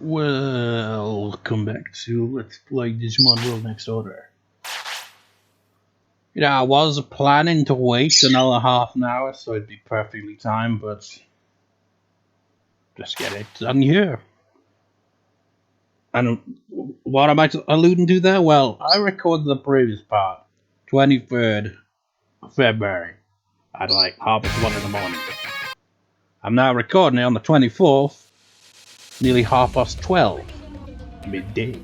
Welcome back to Let's Play Digimon World Next Order. I was planning to wait another half an hour so it'd be perfectly timed, but just get it done here. And what am I alluding to there? Well, I recorded the previous part, 23rd of February, at like 1:30 in the morning. I'm now recording it on the 24th, nearly 12:30. Midday.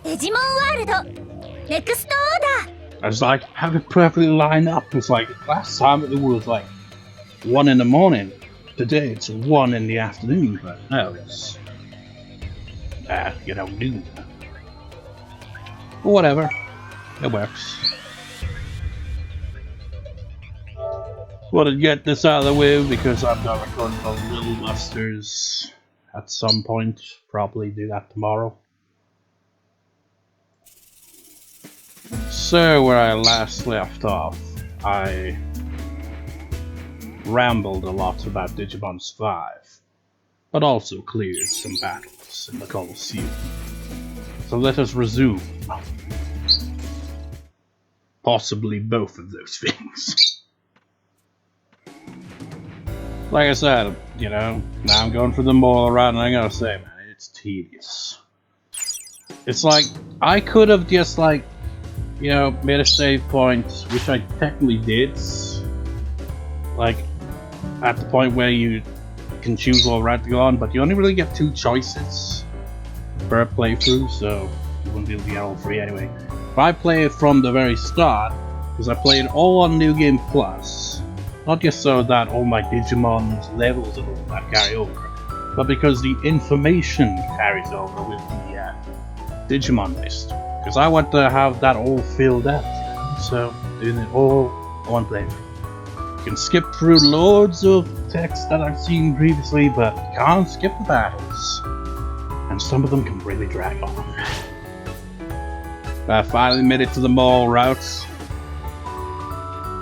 Digimon World Next Order. I was like, have it perfectly lined up. It's like last time it was like 1 in the morning. Today it's 1 in the afternoon, but no, it's noon. But whatever, it works. Want to get this out of the way because I'm not recording for Little Busters at some point. Probably do that tomorrow. So, where I last left off, I rambled a lot about Digimon 5, but also cleared some battles in the Colosseum. So let us resume. Possibly both of those things. Like I said, now I'm going for the moral route, and I gotta say, man, it's tedious. It's like, I could have just like, made a save point, which I technically did, like, at the point where you can choose what route to go on, but you only really get 2 choices per playthrough, so you wouldn't be able to get all 3 anyway. If I play it from the very start, because I played all on New Game Plus, not just so that all my Digimon's levels and all that carry over, but because the information carries over with the Digimon list. Because I want to have that all filled out, so doing it all on one playthrough. You can skip through loads of text that I've seen previously, but you can't skip the battles. And some of them can really drag on. I finally made it to the mall route.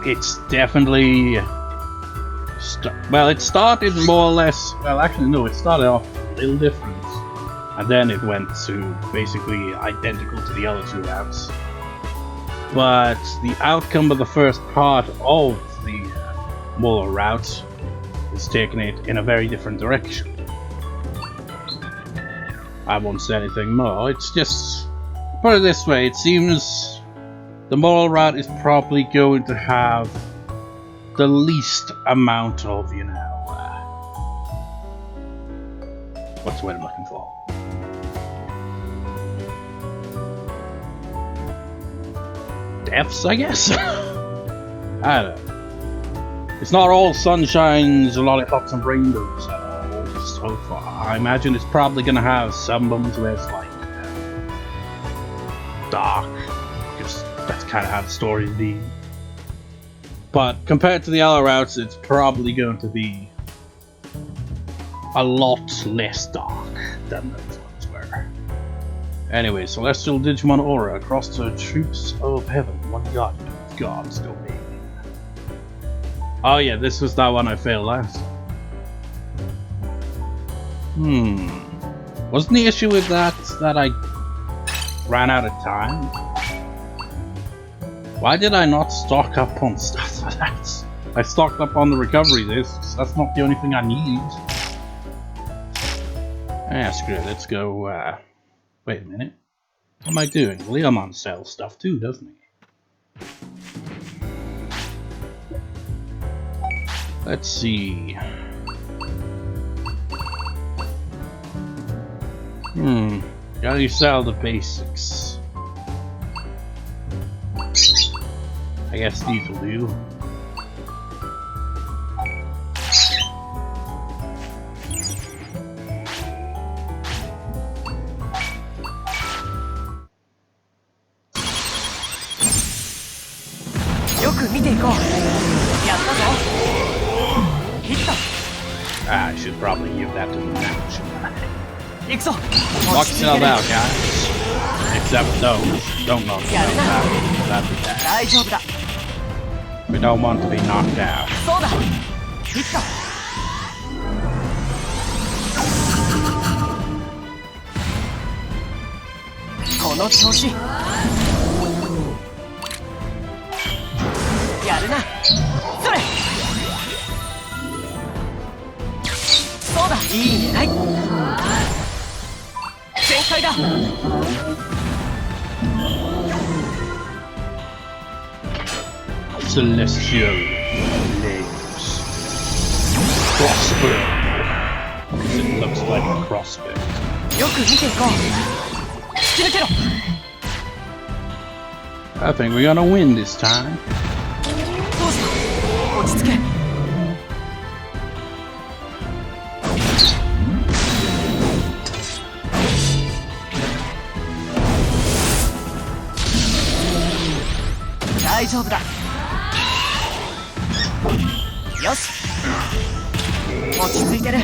It's definitely... it started more or less... Well, actually no, it started off a little different. And then it went to basically identical to the other 2 routes. But the outcome of the first part of the Molar route is taking it in a very different direction. I won't say anything more, it's just... Put it this way, it seems the Molar route is probably going to have the least amount of, what's the word I'm looking for? Deaths, I guess? I don't know. It's not all sunshines, lollipops and rainbows at all so far. I imagine it's probably gonna have some moments where it's like dark, because that's kind of how the story's been. But compared to the other routes, it's probably going to be a lot less dark than those ones were. Anyway, Celestial Digimon Aura across the troops of heaven, one guardian of God's domain. Oh yeah, this was that one I failed last. Wasn't the issue with that I ran out of time? Why did I not stock up on stuff for that? I stocked up on the recovery discs, that's not the only thing I need. Ah, screw it, let's go, wait a minute. What am I doing? Leomon sells stuff too, doesn't he? Let's see. Gotta sell the basics. I guess these will do. I should probably give that to the match, shouldn't I? Knock yourself out, guys. Except those. Don't knock yourself out. That'd be bad. We don't want to be knocked out. の調子やるなそれそうだいい狙い全開だ Celestial legs. Crossbow. It looks like a crossbow. よく見ていこう突き抜けろ I think we're gonna win this time. どうした落ち着け大丈夫だよし落ち着いてる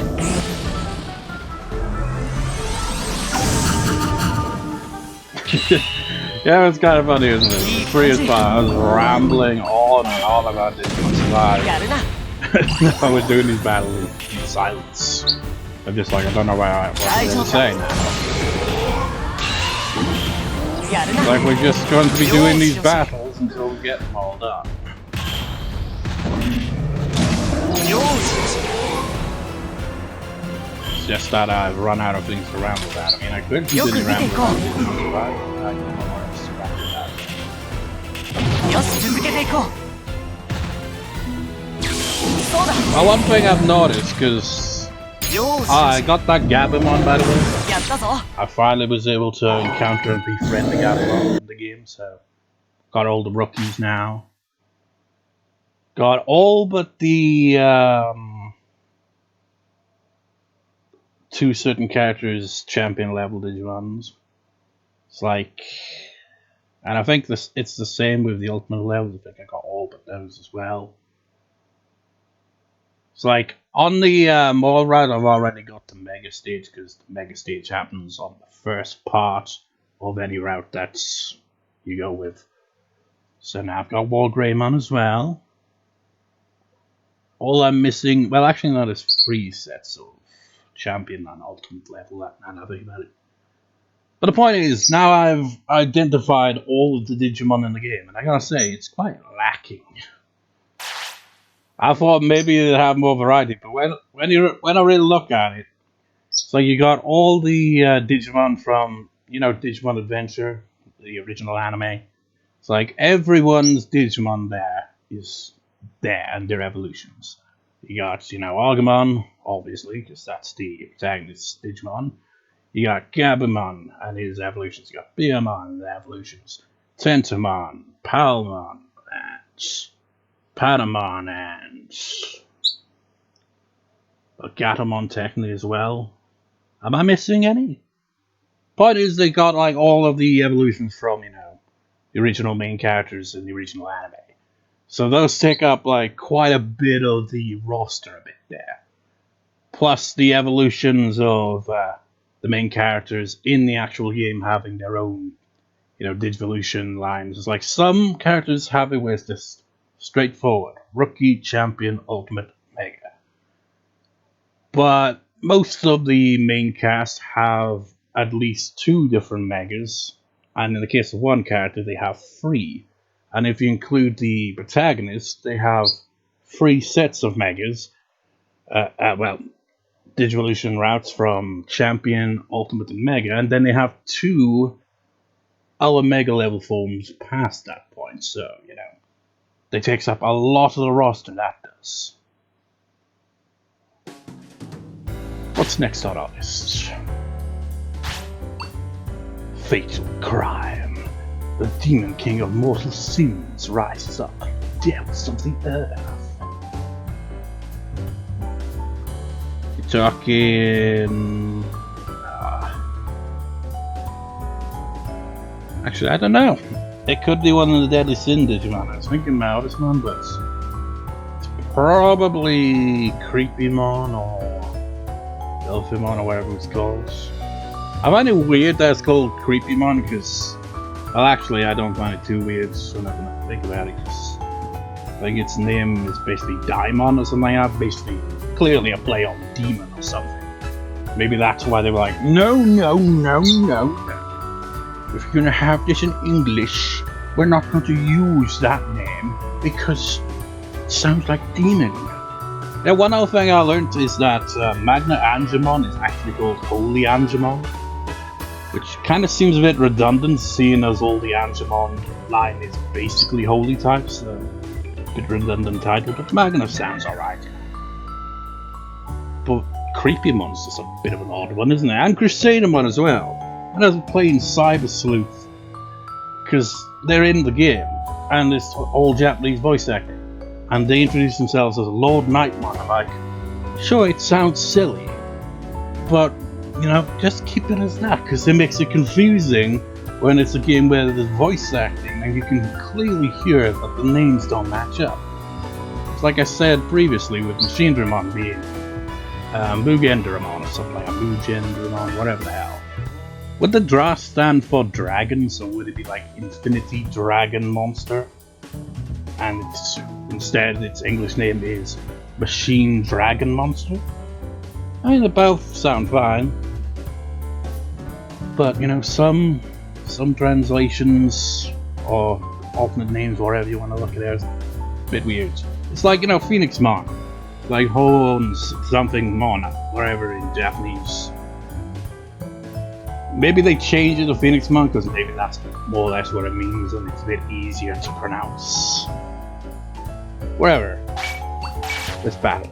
Yeah, it's kind of funny, isn't it? The previous part, I was rambling on and on about Digimon Survive. やるな Now we're doing these battles in silence. I'm just like, I don't know what I'm really saying now. やるな Like, we're just going to be doing these battles until we get them all done. よし It's just that I've run out of things to ramble about. I mean, I could continue rambling about Digimon Survive, but I don't know what else to ramble about. よし続けていこうそうだ Well, one thing I've noticed, because よし I got that Gabumon, by the way. やったぞ I finally was able to encounter and befriend the Gabumon in the game, so got all the rookies now. Got all but the two certain characters champion level Digimons. It's like, and I think this it's the same with the ultimate levels. I think I got all but those as well. It's like on the mall route, I've already got the mega stage because the mega stage happens on the first part of any route that's you go with. So now I've got Wall Greymon as well. All I'm missing, well, actually, not as 3 sets of champion and ultimate level. Now I think about it. But the point is, now I've identified all of the Digimon in the game, and I gotta say, it's quite lacking. I thought maybe it'd have more variety, but when I really look at it, so you got all the Digimon from, Digimon Adventure, the original anime. It's like everyone's Digimon there is there and their evolutions. You got, Armageddemon, obviously, because that's the protagonist Digimon. You got Gabumon and his evolutions. You got Beermon and the evolutions. Tentomon, Palmon, and Patamon, and Gatomon technically as well. Am I missing any? Point is, they got like all of the evolutions from, the original main characters in the original anime. So those take up like quite a bit of the roster a bit there. Plus the evolutions of the main characters in the actual game having their own, Digivolution lines. It's like some characters have it where it's just straightforward. Rookie, Champion, Ultimate, Mega. But most of the main cast have at least 2 different Megas. And in the case of one character, they have 3. And if you include the protagonist, they have 3 sets of Megas. Digivolution routes from Champion, Ultimate, and Mega. And then they have 2 other Mega level forms past that point. So, they takes up a lot of the roster, that does. What's next on our list? Fatal Crime. The Demon King of mortal sins rises up, depths of the earth. You're talking... Actually, I don't know. It could be one of the Deadly Sin Digimon. I was thinking Maldismon, but it's probably Creepymon or Elfimon or whatever it's called. I find it weird that it's called Creepymon because, well, actually, I don't find it too weird. So I'm not gonna think about it. Cause I think its name is basically Daimon or something like that. Basically, clearly a play on demon or something. Maybe that's why they were like, no. if you're gonna have this in English, we're not going to use that name because it sounds like demon. Now, one other thing I learned is that Armageddemon is actually called Holy Armageddemon, which kind of seems a bit redundant, seeing as all the Armageddemon line is basically holy types. So a bit redundant title, but Magna sounds alright. But Creepy Monster's a bit of an odd one, isn't it? And Crusadermon as well. And I was playing Cyber Sleuth because they're in the game and it's all Japanese voice acting, and they introduce themselves as Lord Nightmon. I'm like, sure, it sounds silly, but you know, just keep it as that because it makes it confusing when it's a game where there's voice acting and you can clearly hear that the names don't match up. It's like I said previously with Machinedramon being Mugenderamon or something like Mugenderamon, whatever the hell. Would the Dra stand for dragon, so would it be like Infinity Dragon Monster? And instead its English name is Machine Dragon Monster? I mean, they both sound fine. But, you know, some translations or alternate names, whatever you want to look at it, is a bit weird. It's like, you know, Phoenix Mon. Like Horns something Mona, wherever in Japanese. Maybe they changed it to Phoenix Mon because maybe that's more or less what it means and it's a bit easier to pronounce. Wherever. Let's battle.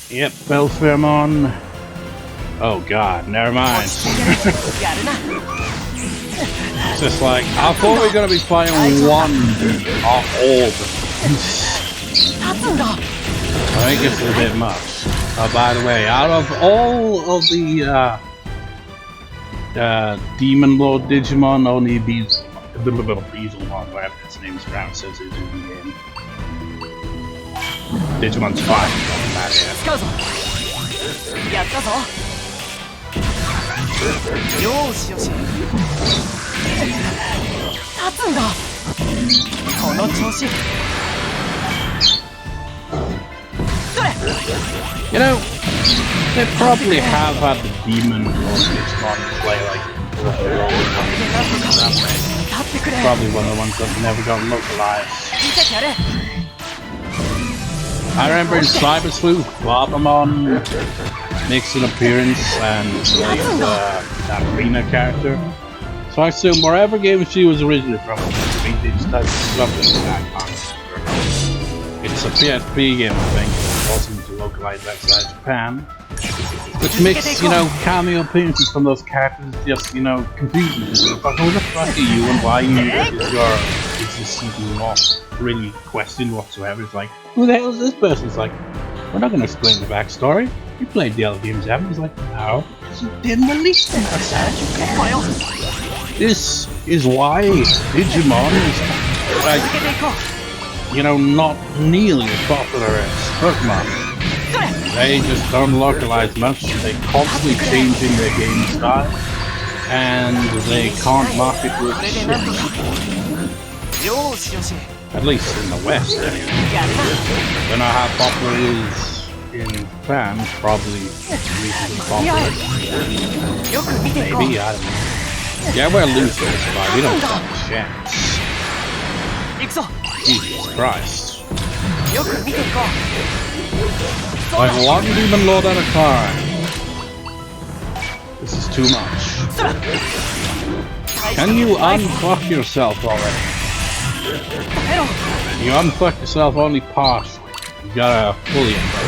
Yep, Belfairmon. Oh god, never mind. It's just like, I thought we were going to be fighting one of all the I think it's a bit much. Oh, by the way, out of all of the Demon Lord Digimon, only Beelzemon, whatever its name is pronounced, says it's in the game. Digimon's fine, doesn't matter. You know, they probably have had the Demon or Digimon play like probably one of the ones that never got localized. I remember in Cyber Sleuth, Barbamon makes an appearance and plays that arena character. So I assume wherever game she was originally from, they just had something like that. It's a PSP game, I think. It wasn't localized outside Japan, which makes, you know, cameo appearances from those characters just, you know, confusing. But who the fuck are you and why you is your existence not really questioned whatsoever? It's like, who the hell is this person? It's like, we're not going to explain the backstory. You played the other games, haven't you? He's like, no, you didn't release them. This is why Digimon is like, you know, not nearly as popular as Pokemon. They just don't localize much, they constantly changing their game style, and they can't market with shit. At least in the West, anyway. I don't know how popular it is in Japan, probably reasonably popular. Maybe, I don't know. Yeah, we're losers, but we don't stand a chance. Jesus Christ. Like one Demon Lord at a time. This is too much. Can you unfuck yourself already? You unfuck yourself only partially. You gotta fully unfuck.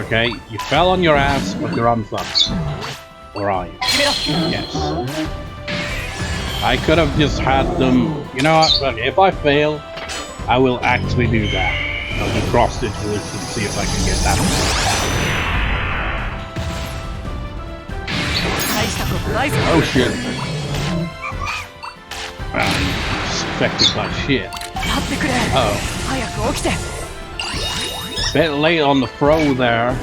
Okay, you fell on your ass, but you're unfucked. Or are you? Yes. I could have just had them. You know what? If I fail, I will actually do that. I'll do cross stitch with this to see if I can get that. Oh shit. It's affected by shit. Uh oh. Bit late on the throw there.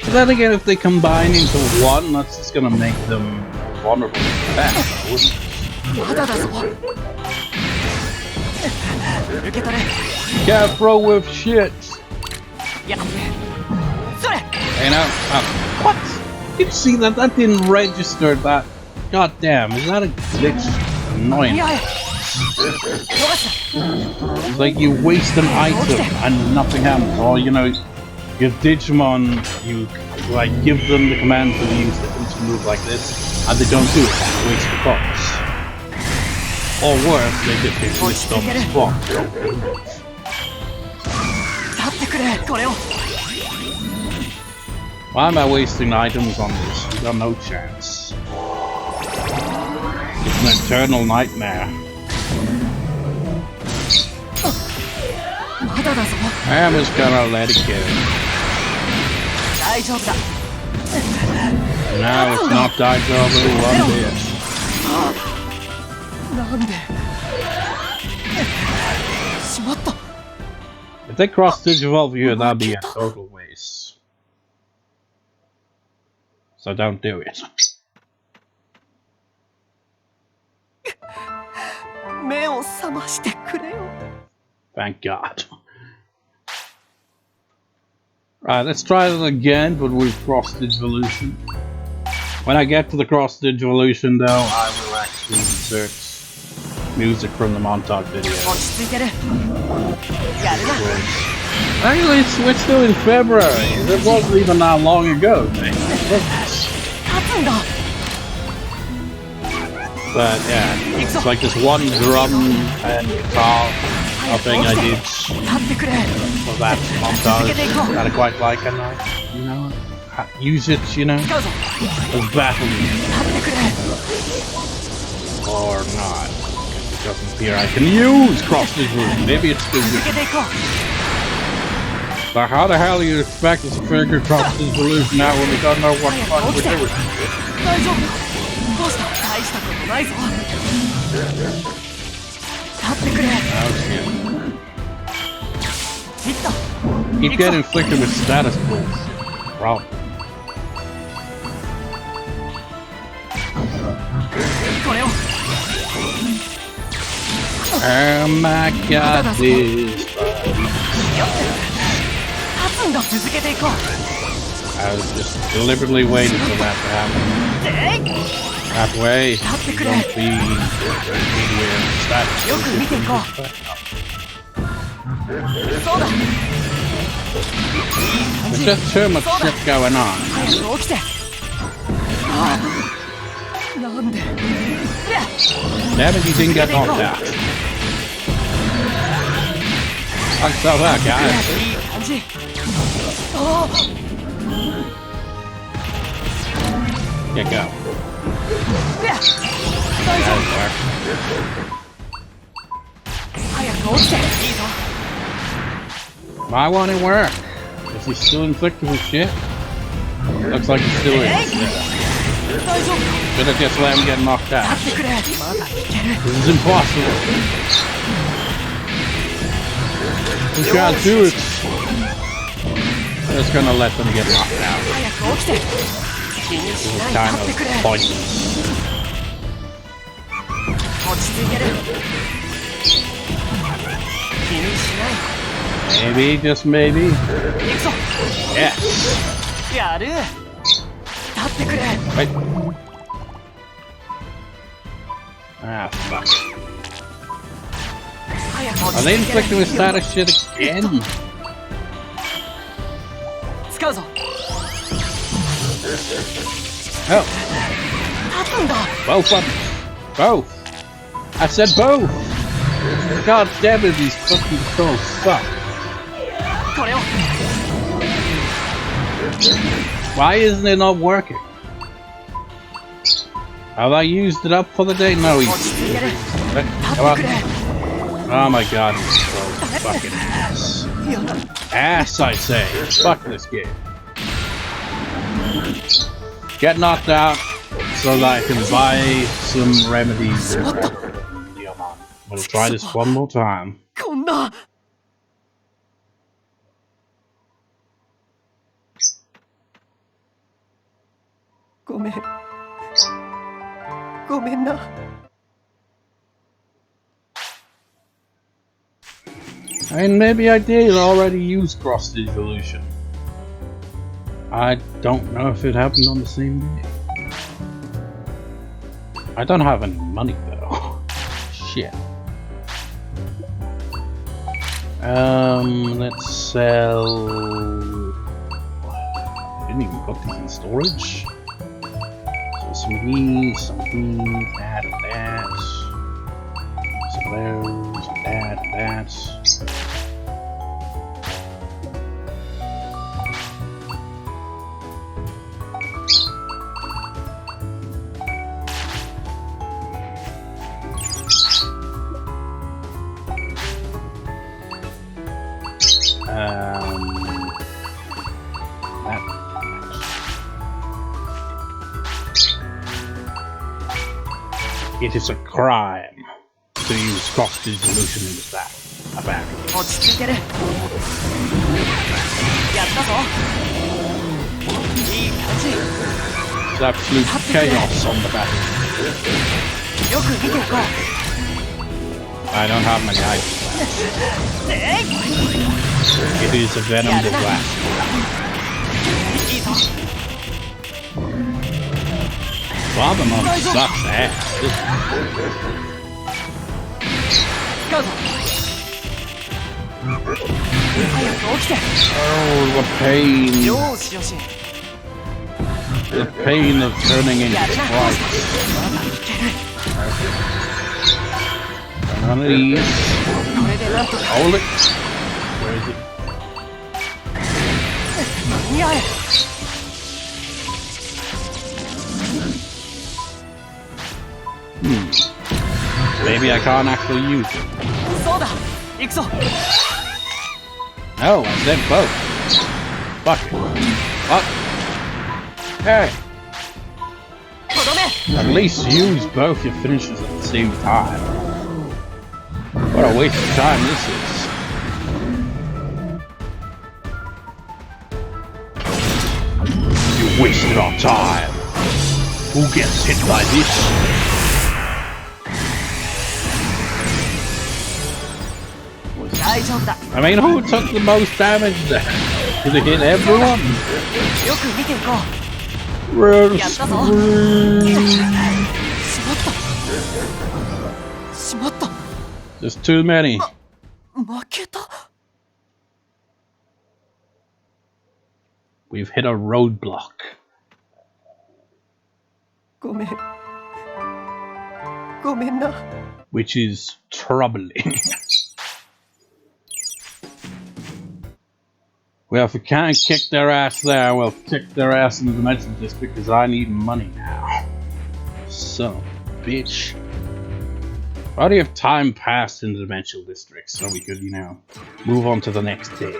Then again, if they combine into one, that's just gonna make them vulnerable to that, wouldn't it? まだだぞ。受け取れ。 Can't throw with shit. やって。それ。 You know, what? Did you see that? That didn't register that. God damn, is that a glitch? Annoying. やれ。逃した。 It's like you waste an item and nothing happens. Or, you know, your Digimon, you like give them the command to use the instant move like this, and they don't do it, and waste the points. Or worse, they get hit with on the spot. 立ってくれ、これを。 Why am I wasting items on this? You got no chance. It's an eternal nightmare. まだだぞ。 I'm just gonna let it go. 大丈夫だ。 No, it's not Daijobu one bit. なんで。しまった。 If they cross Digivolve here, that'd be a total waste. So don't do it. 目を覚ましてくれよ。 Thank God. Right, let's try it again, but with cross Digivolution. When I get to the cross Digivolution, though, I will actually insert music from the montage video. 落ち着いてる。やるな。 Actually, we're still in February. It wasn't even that long ago, man. 勝つんだ。 But yeah, it's like this one drum and guitar thing I did 立ってくれ。 for that montage that I quite like, and I, you know, use it, you know, 使うぞ。 as battle music 立ってくれ。 or not. It doesn't appear I can use cross Digivolution. Maybe it's still 続 good. けていこう。 But how the hell do you expect us to figure cross Digivolution out when we don't know what the fuck we're doing? 大丈夫か。どうした。大したことないぞ。立ってくれ。 ヒット。 Keep getting inflicted with status pulls. Problem. これを。 Oh my God, this. 立つんだ。続けていこう。 I was just deliberately waiting for that to happen. でい。 That way, you 立ってく don't れ。 be with status よく見ていこう。そうだ。 There's just too much shit going on. 早く起きて。ああ。なんで。 Damn it, you didn't get knocked out. Thanks for that, guys. いい感じ。ああ。 Yeah, go. 大丈 That'll 夫。 work. 早く起きて。いいぞ。 Why won't it work? Is he still inflicted with shit? Looks like he still is. Yeah. 大丈夫。 Should have just let him get knocked out. 立ってくれ。まだいける。 This is impossible. We can't do it. I'm just gonna let them get knocked out. 早く起きて。気にし This な is い。 kind 立ってくれ。 of pointless. 落ち着いてる。気にしない。 Maybe, just maybe. 行くぞ。 Yes. やる。立ってくれ。 Wait. Ah, fuck. 早く Are 落ち they 着いてる。 inflicting with status shit again? 使うぞ。 Oh, 立つんだ。 both of them. Both. I said both. God damn it, these fucking controls suck. これを。 Why isn't it not working? Have I used it up for the day? No, 落ち着いてる。 Come 立ってくれ。 on. Oh my god, this controls fucking ass. やだ。 Ass, I say. Fuck this game. Get knocked out so that I can buy some remedies. We'll try this one more time. こんな。ごめん。ごめんな。 I mean, maybe I did already use cross evolution. I don't know if it happened on the same day. I don't have any money though. Shit. Let's sell. I didn't even put these in storage. So some of these, that, and that. Some of those, that, and that. It is a crime to use cross dissolution in this battle. 落ち着いてる。やったぞ。いい感じ。 There's absolute chaos on the battle. よく見ていこう。 I don't have many items. It is a venom that lasts. いいぞ。 Armageddemon sucks ass. 使うぞ。早く起きて。 Oh, the pain. よしよし。 The pain of turning into やるな。 Sprite. まだいける。 None of these. これでなんとか。 Hold it. Where is it? 間に合え。 Maybe I can't actually use it. そうだ。行くぞ。 No, I said both. Fuck it. What? Hey, とどめ。 at least use both your finishes at the same time. What a waste of time this is. You wasted our time. Who gets hit by this? I mean, who took the most damage there? Did it hit everyone? よく見ていこう。 Real やったぞ。 scream. しまった。しまった。 There's too many. 負けた。 We've hit a roadblock. ごめん。ごめんな。 Which is troubling. Well, if we can't kick their ass there, we'll kick their ass in the dimension just because I need money now. Son of a bitch. Why do you have time passed in the dimensional district so we could, you know, move on to the next day?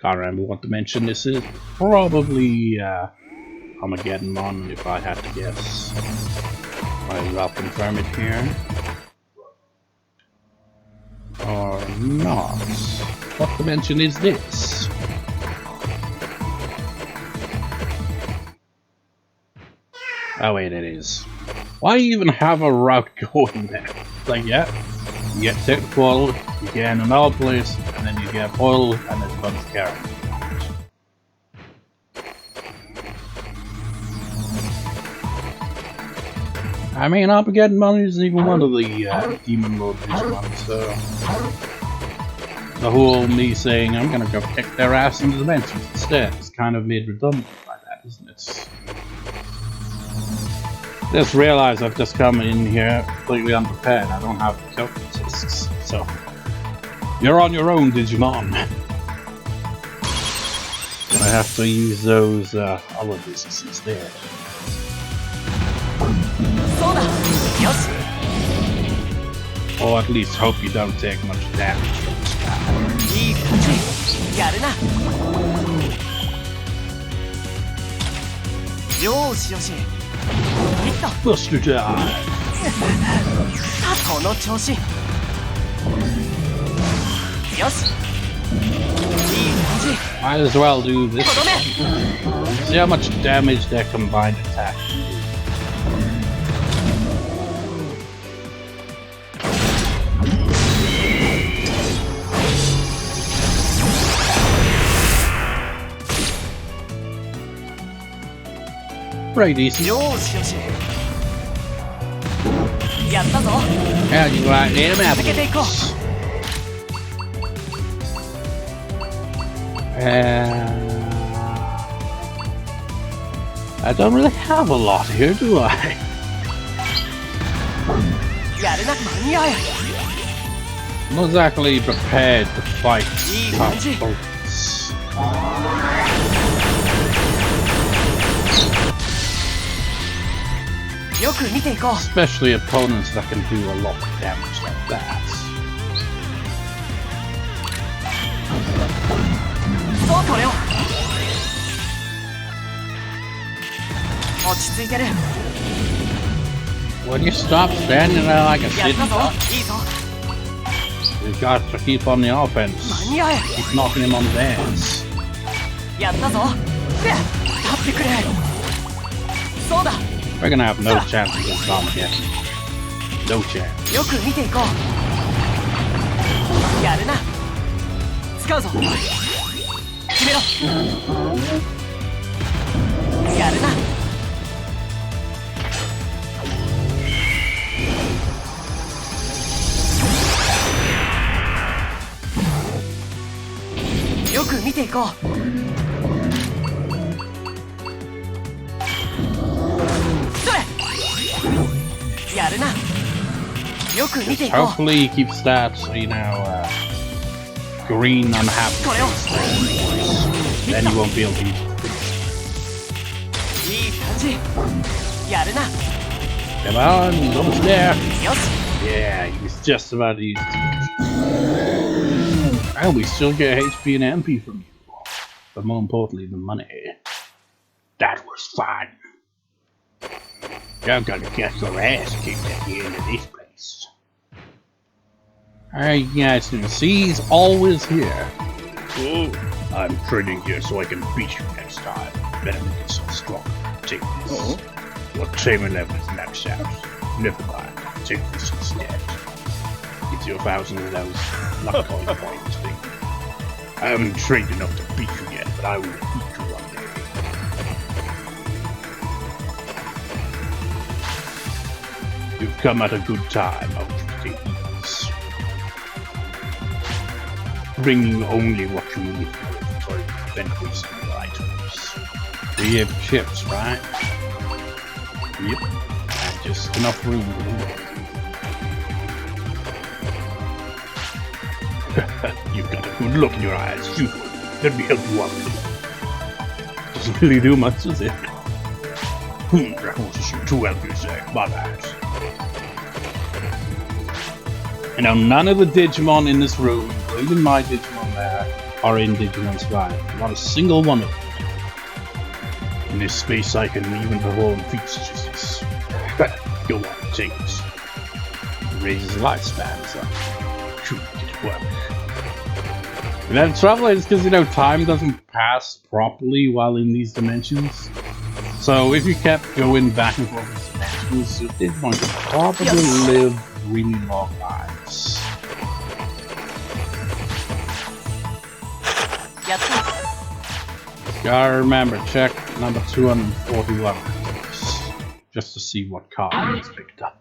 Can't remember what dimension this is. Probably, Armageddemon, if I had to guess. I'll confirm it here. Or not. What dimension is this? Oh wait, it is. Why even have a route going there? It's like, yeah, you get to the portal, you get in another place, and then you get a portal, and there's a bunch of characters. I mean, Armageddemon isn't even one of the Demon Lord Digimon, so the whole me saying I'm gonna go kick their ass in the dimensions instead is kind of made redundant by that, isn't it? Just realized I've just come in here completely unprepared. I don't have the token discs, so you're on your own, Digimon. I have to use those other discs instead. そうだ。よし。 Or at least hope you don't take much damage from this battle. いい感じ。やるな。よしよし。いった。 Buster time! この調子。よよし、いい感じ。 Might as well do this. とどめ。 See how much damage their combined attack. Pretty decent. よしよし。やったぞ。 How do you like them 続けていこう。 apples? I don't really have a lot here, do I? やるな、間に合え。 I'm not exactly prepared to fight tough Easy. opponents. よく見ていこう。 Especially opponents that can do a lot of damage like that. そうこれを。落ち着いてる。 When you stop standing there like a やっ shit, たぞ。いいぞ。 you've got to keep on the 間 offense. に合え。 Keep knocking him on the ass. やったぞ。立ってくれ。そうだ。 We're gonna have no chance against Armageddon. No chance. よく見ていこう。やるな。使うぞ。決めろ。やるな。よく見ていこう。それ。やるな。よく見ていこう。 Hopefully he keeps that, you know, green unhappy これを。 then you won't be able to use it. いい感じ。やるな。 Come on, almost there. よし。 Yeah, he was just about to use it. Well, we still get HP and MP from you. But more importantly, the money. That was fun. You're gonna get your ass kicked at the end of this place. Alright, you guys can see he's always here. Oh, I'm training here so I can beat you next time. Better make it so strong. Take this. Your Tamer level is maxed out. Never mind. Take this instead. It's your 1,000 of those luck coin points thing. I haven't trained enough to beat you yet, but I will beat you one day. You've come at a good time, I want you to take these. Bring you only what you need for your inventory to prevent wasting your items. 3 chips, right? Yep. And just enough room to do it. You've got a good look in your eyes. Shoot. Let me help you out. Doesn't really do much, does it? That was to shoot 2 help you say. My bad. And now none of the Digimon in this room, including my Digimon there, are in Digimon's Survive. Not a single one of them. In this space I can even perform feats such as this. Go on, take this. It raises lifespan, so shoot, get it work. And then the trouble is because, you know, time doesn't pass properly while in these dimensions. So if you kept going back and forth in these dimensions, you did want to probably live really long lives. やった。 Gotta remember, check number 241 just to see what card is picked up.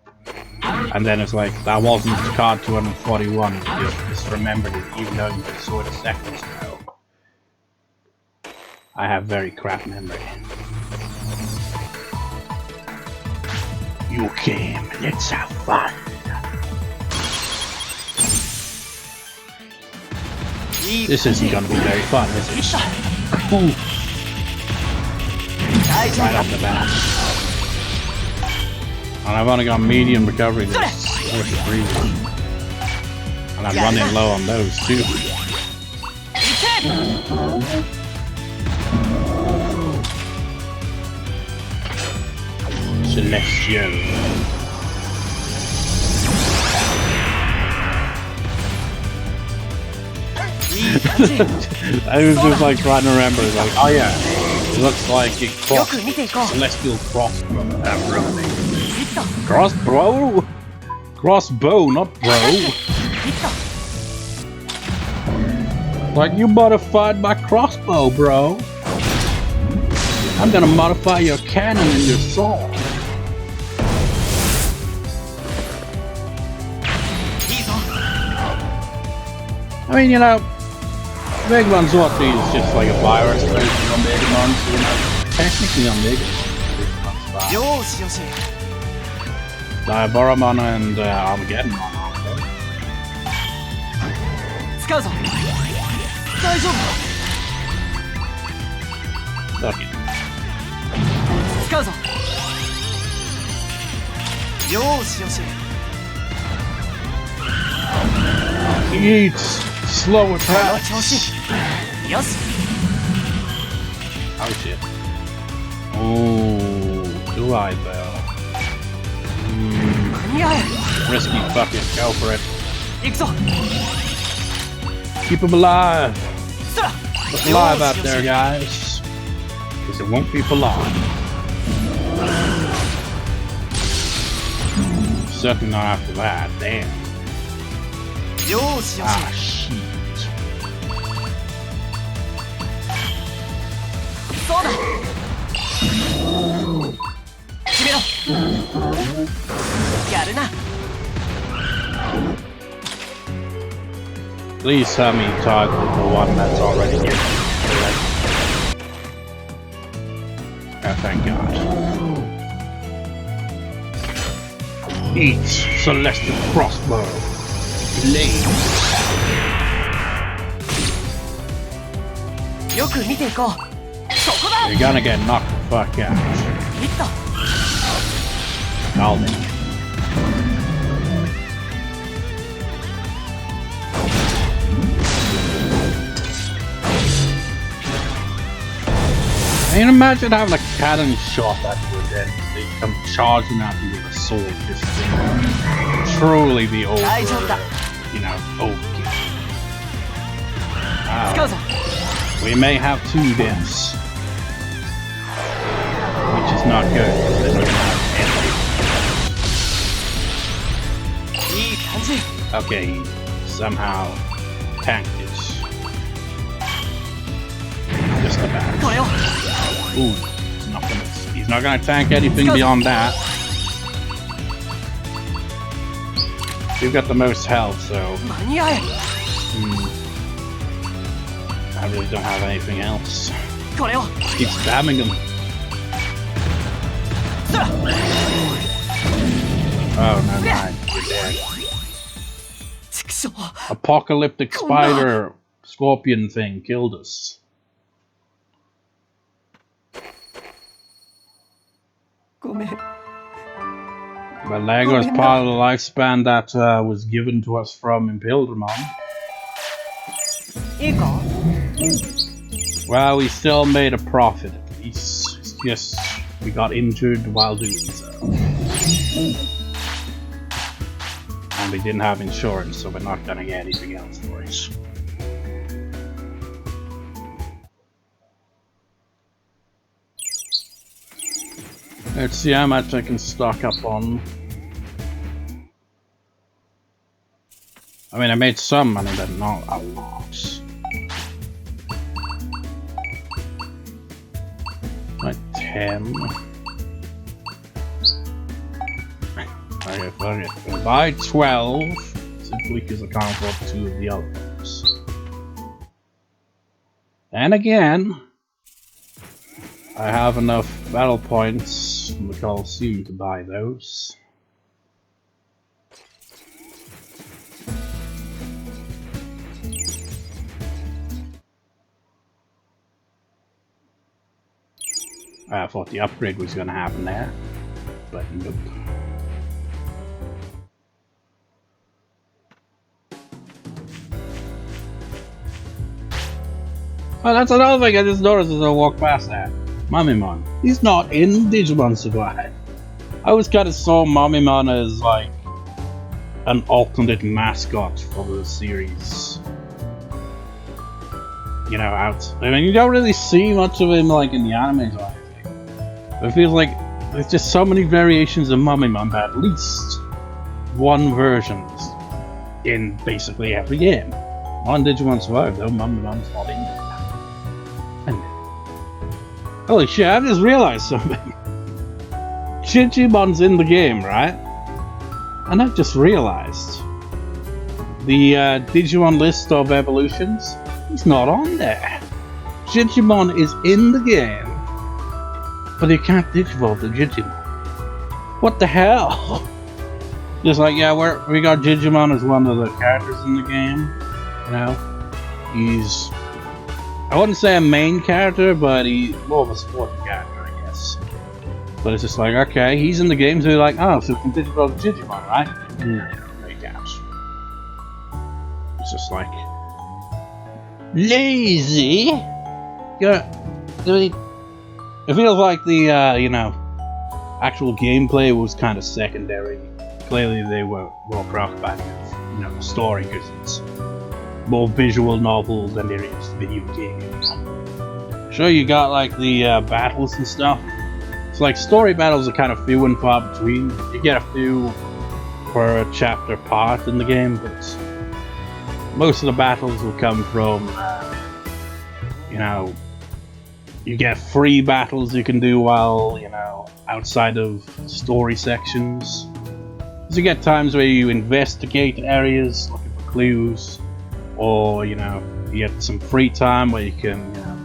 And then it's like, that wasn't card 241, you just remembered it even though you saw it seconds ago. I have very crap memory. You came, let's have fun. This isn't gonna be very fun, is it? Ooh. Right off the bat. And I've only got medium recovery this reason. And I'm running low on those too. Celestial. I was just like trying to remember, like, oh yeah, it looks like it crossed celestial crossbow. Crossbow? Crossbow, not bro. Like, you modified my crossbow, bro. I'm gonna modify your cannon and your sword. I mean, you know, Digimon Zorti is just like a virus version of Armageddemon, so you know, technically Armageddemon. Digimon and Armageddemon also. Look it. Eats slow attacks. Oh shit. Oh, do I though? Risky, fuck it, go for it. Keep him alive. Look alive out there, guys. Because it won't be for long. Certainly not after that, damn. Ah, shit. Please tell me target the one that's already here. Oh, thank God. Eat celestial crossbow. Blade. You're gonna get knocked the fuck out. Called it. I can imagine having a cannon shot at you and then they come charging at you with a sword. This is truly the old, you know, okay. We may have two deaths, which is not good because then we're gonna have okay, somehow tanked it. Just about. Ooh, he's not gonna tank anything beyond that. You've got the most health, so I really don't have anything else. Just keep spamming him. Oh, never mind. You're dead. Apocalyptic spider scorpion thing killed us. But Lego is part of the lifespan that was given to us from Impildramon. Well, we still made a profit at least. It's just we got injured while doing so. And we didn't have insurance, so we're not gonna get anything else for it. Let's see how much I can stock up on. I mean, I made some money, but not a lot. Like 10. Okay, fuck it. We'll buy 12, simply because I can't afford 2 of the other ones. And again, I have enough battle points from the Colosseum to buy those. I thought the upgrade was going to happen there, but nope. Oh, that's another thing I just noticed as I walked past that. Mummymon. He's not in Digimon Survive. I always kind of saw Mummymon as like an alternate mascot for the series. you know, out. I mean, you don't really see much of him like in the animes or anything. But it feels like there's just so many variations of Mummimon, at least one version in basically every game. On Digimon Survive, though, Mummimon's not in there. And holy shit, I just realized something. Digimon's in the game, right? And I've just realized the Digimon list of evolutions, he's not on there. Digimon is in the game, but you can't digivolve the Digimon. What the hell? Just like, yeah, we got Digimon as one of the characters in the game. You know, he's, I wouldn't say a main character, but he's more of a supporting character, I guess. But it's just like, okay, he's in the game, so you're like, oh, so we can digivolve the Digimon, right? No, they can't. It's just like lazy. Yeah, it feels like the you know, actual gameplay was kind of secondary. Clearly, they were more preoccupied with, you know, the story because it's more visual novel than it is video games. Sure, you got like the battles and stuff. It's like story battles are kind of few and far between. You get a few per chapter part in the game, but most of the battles will come from, you know, you get free battles you can do while, you know, outside of story sections. So you get times where you investigate areas, looking for clues, or, you know, you get some free time where you can, you know,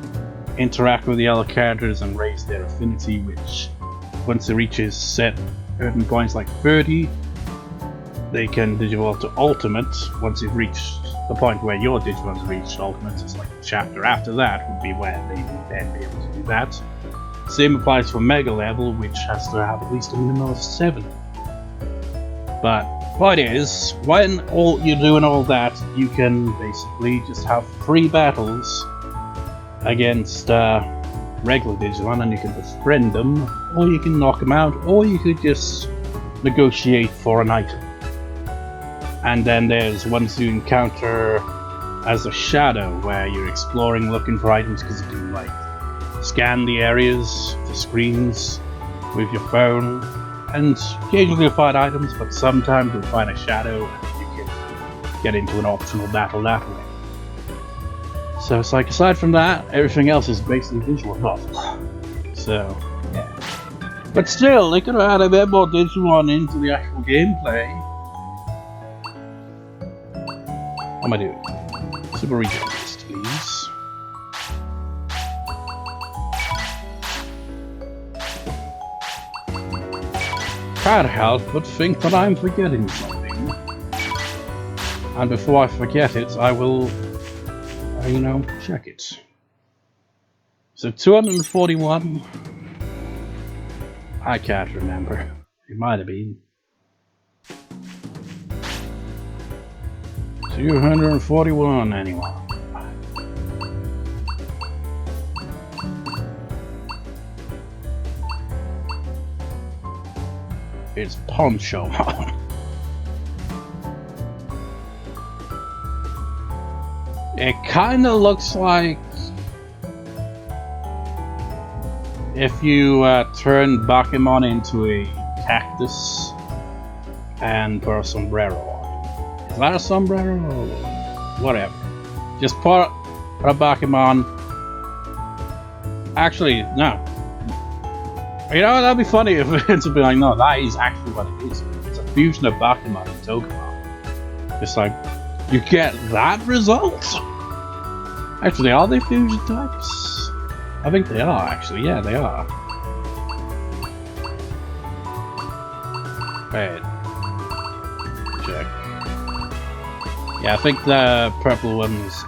interact with the other characters and raise their affinity, which once it reaches certain points like 30, they can digivolve to ultimate. Once you've reached the point where your Digimon's reached ultimate, it's like the chapter after that would be where they would then be able to do that. Same applies for Mega Level, which has to have at least a minimum of 7. But point is, when you're doing all that, you can basically just have free battles against regular Digimon, and you can befriend them, or you can knock them out, or you could just negotiate for an item. And then there's ones you encounter as a shadow, where you're exploring, looking for items, because you can like scan the areas, the screens with your phone, and occasionally you'll find items, but sometimes you'll find a shadow and you can get into an optional battle that way. So it's like, aside from that, everything else is basically visual novel. So, yeah. But still, they could have had a bit more Digimon into the actual gameplay. What am I doing? Super Rejoice, please. Can't help but think that I'm forgetting something. And before I forget it, I will, you know, check it. So 241. I can't remember. It might have been 241 anyway. It's Ponchomon. It kinda looks like if you turn Bakemon into a cactus and put a sombrero on. Is that a sombrero or whatever? Just put a Bakemon. Actually, no. You know, that'd be funny if it ends up being like, no, that is actually what it is. It's a fusion of Bakemon and Togemon. It's like, you get that result? Actually, are they fusion types? I think they are, actually. Yeah, they are. Wait. Check. Yeah, I think the purple ones,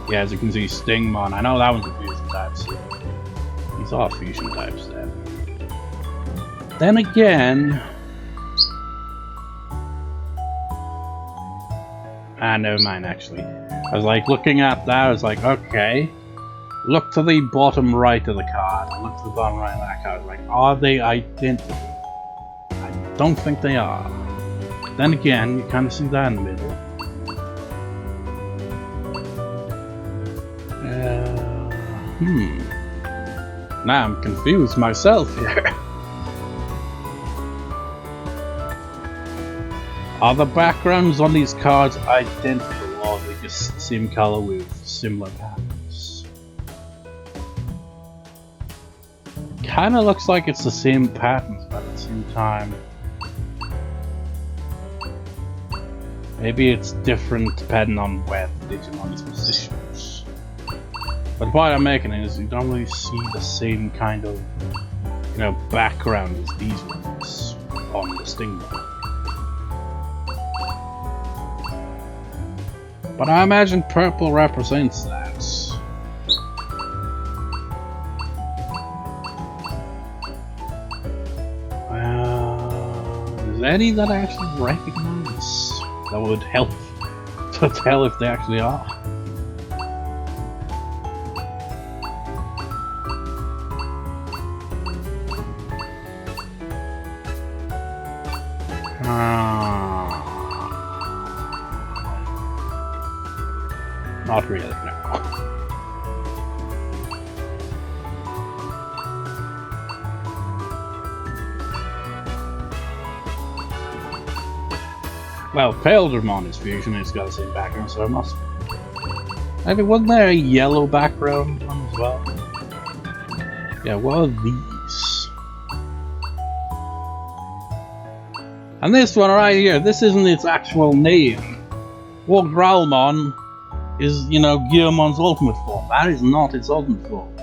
yeah, as you can see, Stingmon. I know that one's a fusion type, so these are fusion types then. Then again, never mind, actually. I was like looking at that, I was like, okay. Look to the bottom right of the card. Look to the bottom right of that card. Like, are they identical? I don't think they are. Then again, you kind of see that in the middle. Now I'm confused myself here. Are the backgrounds on these cards identical, or are they just the same color with similar patterns? Kinda looks like it's the same patterns, but at the same time, maybe it's different depending on where the Digimon is positioned. But the point I'm making is you don't really see the same kind of, you know, background as these ones on the Stingmon. But I imagine purple represents that. Is there any that I actually recognize that would help to tell if they actually are? Not really, no. Well, Paildramon is fusion, it's got the same background, so it must be. Maybe wasn't there a yellow background one as well? Yeah, what are these? And this one right here, this isn't its actual name. Growlmon is, you know, Gearmon's ultimate form. That is not its ultimate form.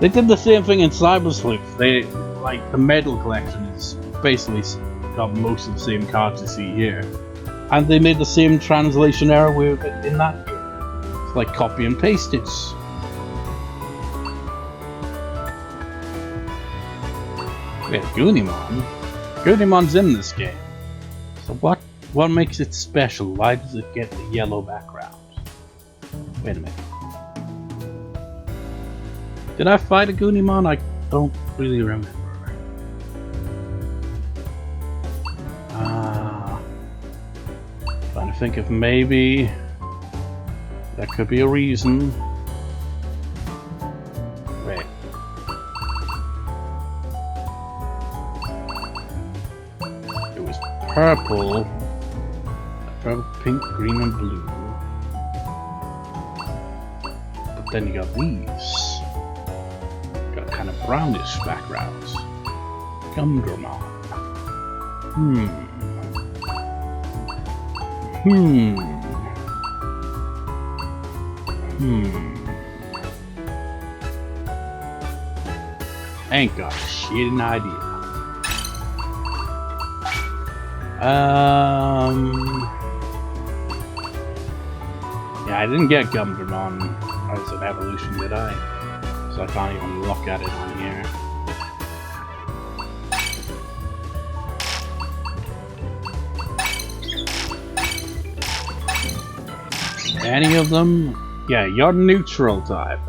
They did the same thing in Cyber Sleuth. They, like, the medal collection is basically got most of the same cards you see here. And they made the same translation error with it in that game. It's like copy and paste it. Wait, Goonimon? Goonimon's in this game. So what makes it special? Why does it get the yellow background? Wait a minute. Did I fight a Goonimon? I don't really remember. Trying to think if maybe that could be a reason. Wait. It was purple. Purple, pink, green, and blue. But then you got these. Got kind of brownish backgrounds. Gumdramon. Ain't got a shit idea. Yeah, I didn't get Gumdramon as an evolution, did I? So I can't even look at it on here. Any of them? Yeah, you're neutral type.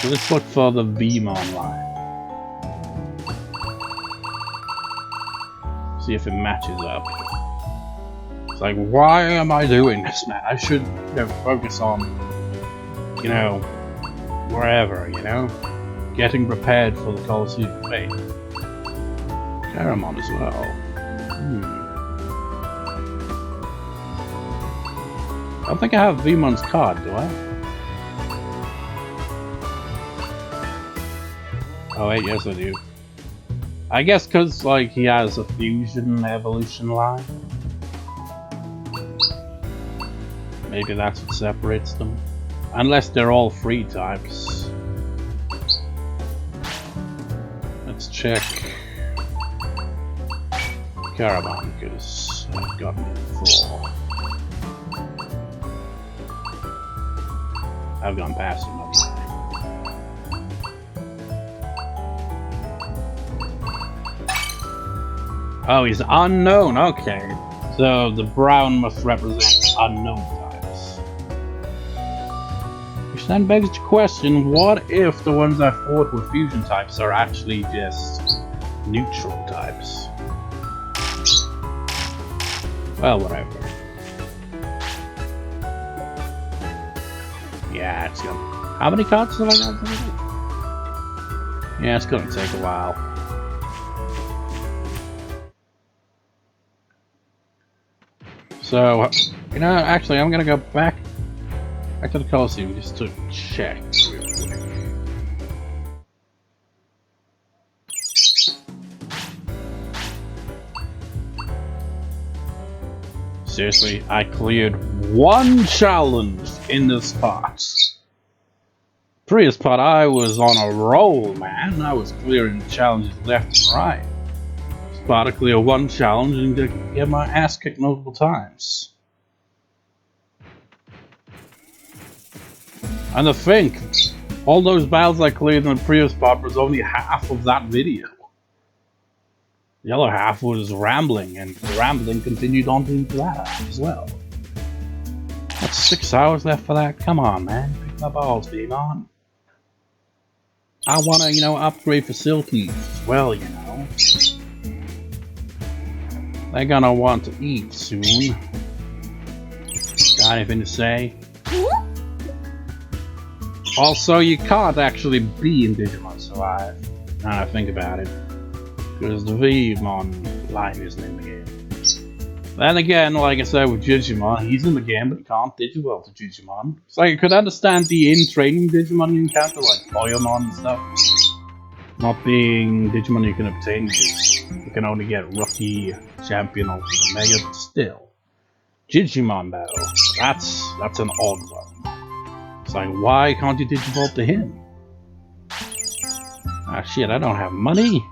So let's look for the Vmon line. See if it matches up. It's like, why am I doing this, man? I should, you know, focus on, you know, wherever, you know? Getting prepared for the Colosseum. Wait. Caramon as well. I don't think I have Vmon's card, do I? Oh wait, yes I do. I guess because, like, he has a fusion evolution line. Maybe that's what separates them. Unless they're all free types. Let's check Caramon, because I've gotten it before. I've gone past him, haven't I? Oh, he's unknown, okay. So the brown must represent unknown types. Which then begs the question, what if the ones I fought with fusion types are actually just neutral types? Well, whatever. Yeah, it's gonna... How many cards have I got? Yeah, it's gonna take a while. So, you know, actually, I'm gonna go back to the Colosseum just to check real quick. Seriously, I cleared one challenge in this part. Previous part, I was on a roll, man. I was clearing challenges left and right. This part, I clear one challenge and get my ass kicked multiple times. And to think, all those battles I cleared in the previous part was only half of that video. The other half was rambling, and the rambling continued on into that half as well. That's 6 hours left for that. Come on, man. Pick my balls, Digimon. I wanna, you know, upgrade facilities as well, you know. They're gonna want to eat soon. Got anything to say? Also, you can't actually be in Digimon Survive, now I think about it, because the Digimon line isn't in the game. Then again, like I said with Digimon, he's in the game, but he can't Digivolve to Digimon. So I could understand the in-training Digimon you encounter, like Toyamon and stuff, not being Digimon you can obtain, because you can only get Rookie, Champion, or Mega, but still. Digimon though, that's an odd one. It's like, why can't you Digivolve to him? Ah shit, I don't have money.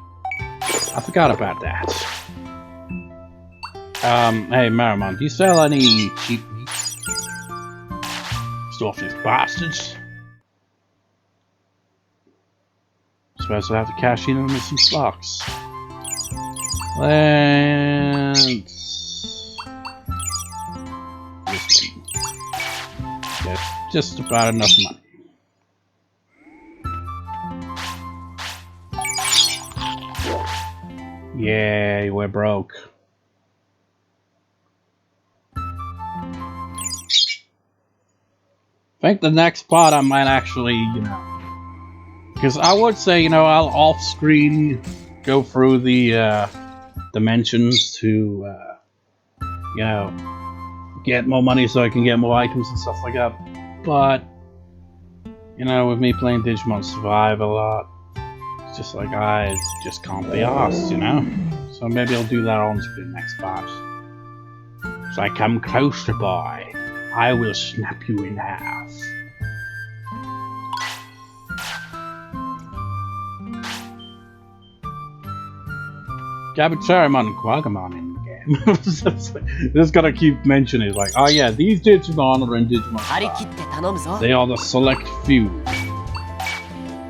I forgot about that. Hey Marimon, do you sell any cheap meat? Stuff these bastards. Suppose I'll have to cash in on some stocks. And yeah, just about enough money. Yay, we're broke. I think the next part I might actually, you know, because I would say, you know, I'll off-screen go through the dimensions to, you know, get more money so I can get more items and stuff like that. But, you know, with me playing Digimon Survive a lot, it's just like I just can't be arsed, you know? So maybe I'll do that on screen next part. So I come closer, boy. I will snap you in half. Gabatarimon and Quagamon in the game. Just gotta keep mentioning it, like, oh yeah, these Digimon are in Digimon Survive. They are the select few.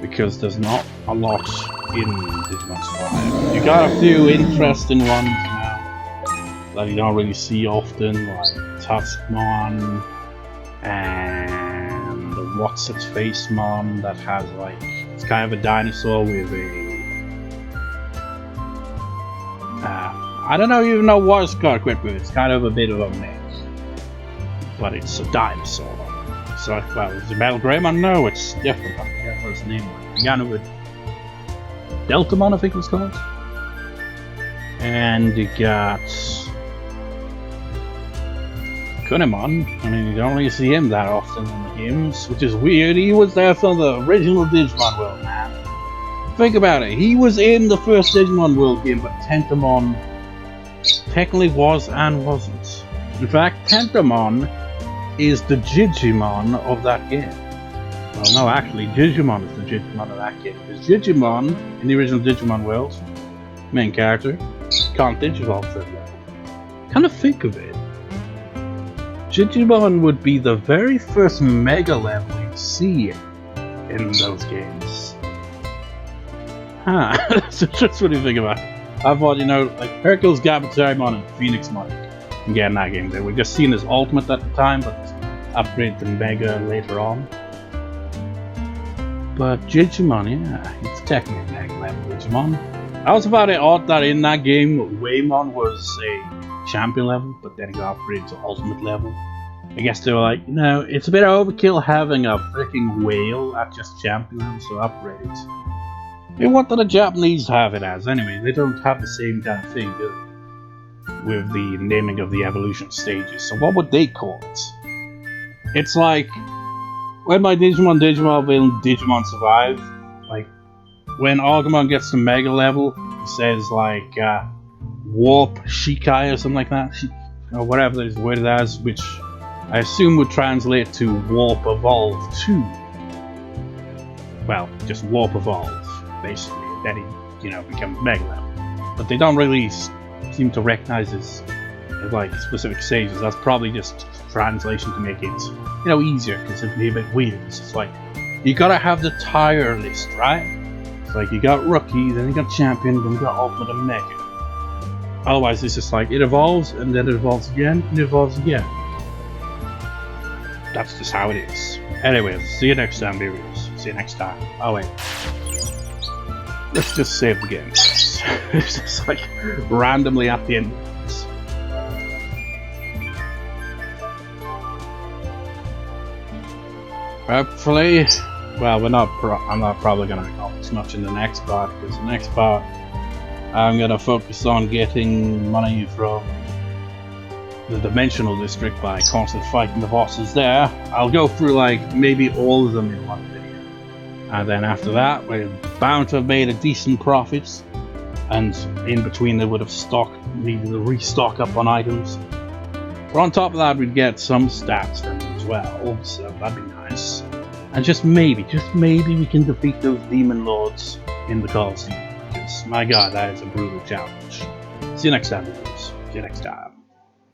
Because there's not a lot in Digimon Survive. You got a few interesting ones now that you don't really see often, like Tuskmon and the What's Its Face Mon that has like, it's kind of a dinosaur with a I don't even know what it's got equipped with. It's kind of a bit of a mix, but it's a dinosaur. So, well, is it Belgramon? No, it's different. I forget what its name was. It began with Deltamon, I think it was called. And you got Kunemon. I mean, you don't really see him that often in the games, which is weird. He was there for the original Digimon world, man. Think about it. He was in the first Digimon world game, but Tentamon technically was and wasn't. In fact, Tentamon is the Digimon of that game. Well, no, actually, Digimon is the Digimon of that game. Because Digimon, in the original Digimon world, main character, can't Digivolve that level. Kind of think of it. Digimon would be the very first Mega level you see in those games. Huh, that's what you think about it. I thought, you know, like Hercules, Gabatarimon, and Phoenixmon, yeah, in that game, they were just seen as Ultimate at the time, but upgraded to Mega later on. But Digimon, yeah, it's technically Mega level Digimon. I was about it odd that in that game, Waymon was a champion level, but then he got upgraded to Ultimate level. I guess they were like, no, it's a bit overkill having a freaking whale at just champion, so upgrade it. I mean, what do the Japanese have it as anyway? They don't have the same kind of thing, do they? With the naming of the evolution stages. So what would they call it? It's like when my Digimon and Digimon survive, like when Armageddemon gets to Mega level, he says like Warp Shikai or something like that, or whatever this word it has, which I assume would translate to Warp Evolve 2. Well, just Warp Evolve, basically. Then he, becomes Mega level. But they don't really seem to recognize his like specific stages. That's probably just translation to make it, easier, because it'd be a bit weird. It's just like, you gotta have the tier list, right? It's like, you got Rookie, then you got Champion, then you got Ultimate and Mega. Otherwise, it's just like, it evolves, and then it evolves again, and it evolves again. That's just how it is. Anyways, see you next time, viewers. See you next time. Oh wait. Let's just save the game. It's just like, randomly at the end. Hopefully, well, I'm not probably going to accomplish much in the next part, because the next part I'm going to focus on getting money from the Dimensional District by constantly fighting the bosses there. I'll go through like maybe all of them in one video, and then after that we're bound to have made a decent profits, and in between they would have needed to restock up on items. But on top of that, we'd get some stats from them as well, so that'd be nice. And just maybe we can defeat those demon lords in the Colosseum. Because, my god, that is a brutal challenge. See you next time, guys. See you next time.